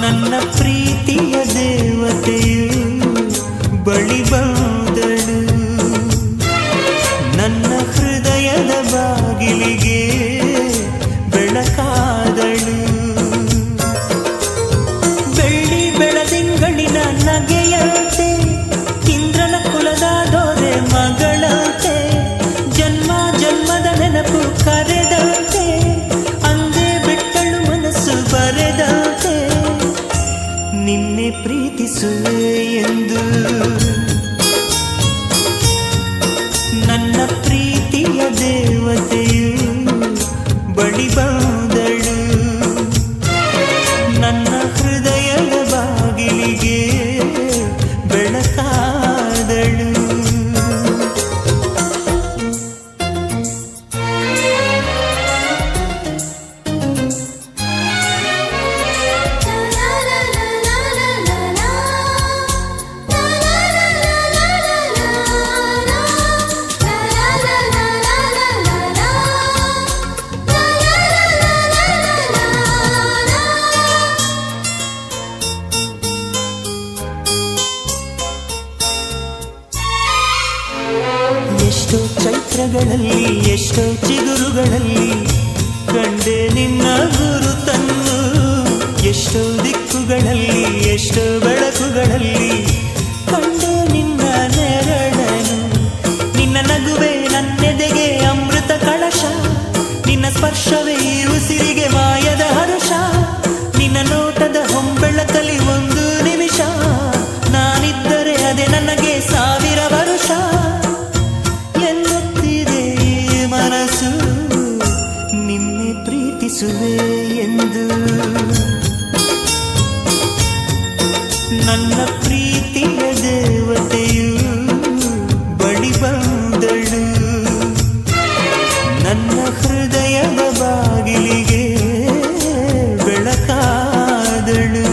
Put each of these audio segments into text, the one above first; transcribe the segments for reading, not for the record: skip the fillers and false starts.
ನನ್ನ ಪ್ರೀತಿಯ ದೇವತೆಯು ಬಳಿ ಬಂದಳು, ನನ್ನ ಹೃದಯದ ಬಾಗಿಲಿಗೆ ಬೆಳಕಾದಳು. ಬೆಳ್ಳಿ ಬೆಳದಿಂಗಳಿನ ನಗೆಯಂತೆ, ಇಂದ್ರನ ಕುಲದ ದೊರೆ ಮಗಳಂತೆ, ಜನ್ಮ ಜನ್ಮದ ನೆನಪು ಕರೆದಂತೆ, ಅಂದೇ ಬಿಟ್ಟಳು ಮನಸ್ಸು ಬರೆದಂತೆ, ನಿನ್ನೆ ಪ್ರೀತಿಸುವೆ ಎಂದು. ನನ್ನ ಪ್ರೀತಿಯ ದೇವತೆಯು ಬಳಿ ಬಂದಳು, ನನ್ನ ಹೃದಯದ ಬಾಗಿಲಿಗೆ ಬೆಳಕಾದಳು. ಎಷ್ಟೋ ಚೈತ್ರಗಳಲ್ಲಿ, ಎಷ್ಟೋ ಚಿಗುರುಗಳಲ್ಲಿ ಕಂಡೆ ನಿನ್ನ ಗುರುತನ್ನು, ಎಷ್ಟೋ ದಿಕ್ಕುಗಳಲ್ಲಿ, ಎಷ್ಟೋ ಬೆಳಕುಗಳಲ್ಲಿ ಕಂಡೆ ನಿನ್ನ ನೆರಳನು. ನಿನ್ನ ನಗುವೆ ನನ್ನೆದೆಗೆ ಅಮೃತ ಕಳಶ, ನಿನ್ನ ಸ್ಪರ್ಶವೇ ಈ ಉಸಿರಿಗೆ ಮಾಯದ ಹರುಷ, ನಿನ್ನ ನೋಟದ ಹೊಂಬೆಳಕಲಿ ಒಂದು ನಿಮಿಷ, ನಾನಿದ್ದರೆ ಅದೇ ನನಗೆ ಸಾವಿರ ವರುಷ. ಎನ್ನುತ್ತಿದೆ ಮನಸ್ಸು ನಿನ್ನೆ ಪ್ರೀತಿಸುವೆ ಎಂದು. ನನ್ನ ಪ್ರೀತಿಯ ದೇವತೆಯು ಬಳಿ ಬಂದಳು, ನನ್ನ ಹೃದಯದ ಬಾಗಿಲಿಗೆ ಬೆಳಕಾದಳು.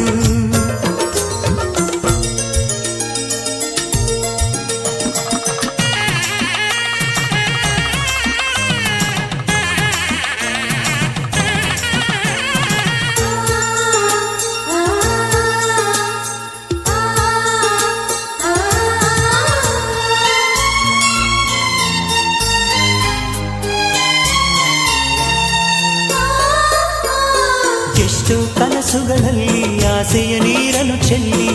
ಎಷ್ಟೋ ಕನಸುಗಳಲ್ಲಿ ಆಸೆಯ ನೀರನ್ನು ಚೆಲ್ಲಿ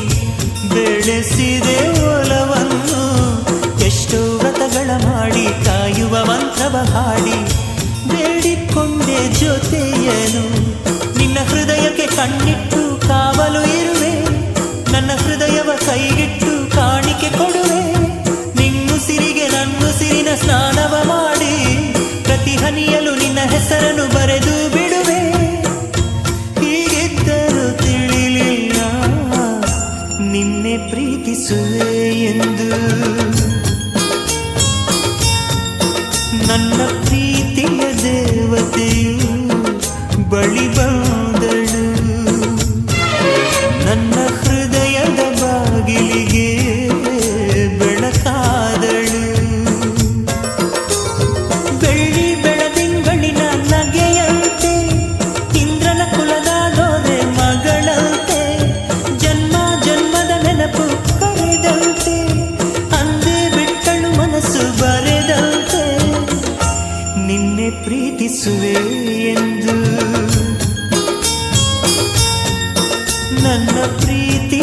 ಬೆಳೆಸಿದೆ ಒಲವನ್ನು, ಎಷ್ಟೋ ವ್ರತಗಳ ಮಾಡಿ ಕಾಯುವ ಮಂತ್ರವ ಹಾಡಿ ಬೇಡಿಕೊಂಡೆ ಜೊತೆಯನು. ನಿನ್ನ ಹೃದಯಕ್ಕೆ ಕಣ್ಣಿಟ್ಟು ಕಾವಲು ಇರುವೆ, ನನ್ನ ಹೃದಯವ ಕೈಗಿಟ್ಟು ಕಾಣಿಕೆ ಕೊಡುವೆ. ನಿನ್ನುಸಿರಿಗೆ ನನ್ನುಸಿರಿನ ಸ್ನಾನವ ಮಾಡಿ ಪ್ರತಿ ಹನಿಯಲು ನಿನ್ನ ಹೆಸರನ್ನು ಬರೆದು ಬಿಡುವೆ. ಹೀಗಿದ್ದರೂ ತಿಳಿಲಿಲ್ಲ ನಿನ್ನೆ ಪ್ರೀತಿಸುವೆ ಎಂದು. ನನ್ನ ಪ್ರೀತಿಯ ದೇವತೆಯು ಬಳಿ ಬಂದಳು, ನನ್ನ ಹೃದಯದ ಬಾಗಿಲಿಗೆ ಬೆಳಕಾದಳು. ಬೆಳ್ಳಿ ಬೆಳದಿಂಗಳಿನ ನಗೆಯಂತೆ, ಇಂದ್ರನ ಕುಲದ ದೊರೆ ಮಗಳಂತೆ, ಜನ್ಮ ಜನ್ಮದ ನೆನಪು ಕರೆದಂತೆ, ಅಂದೇ ಬಿಟ್ಟಳು ಮನಸ್ಸು ಬರೆದಂತೆ, ನಿನ್ನೆ ಪ್ರೀತಿಸುವೆ ಎಂದು. ನನ್ನ ಪ್ರೀತಿ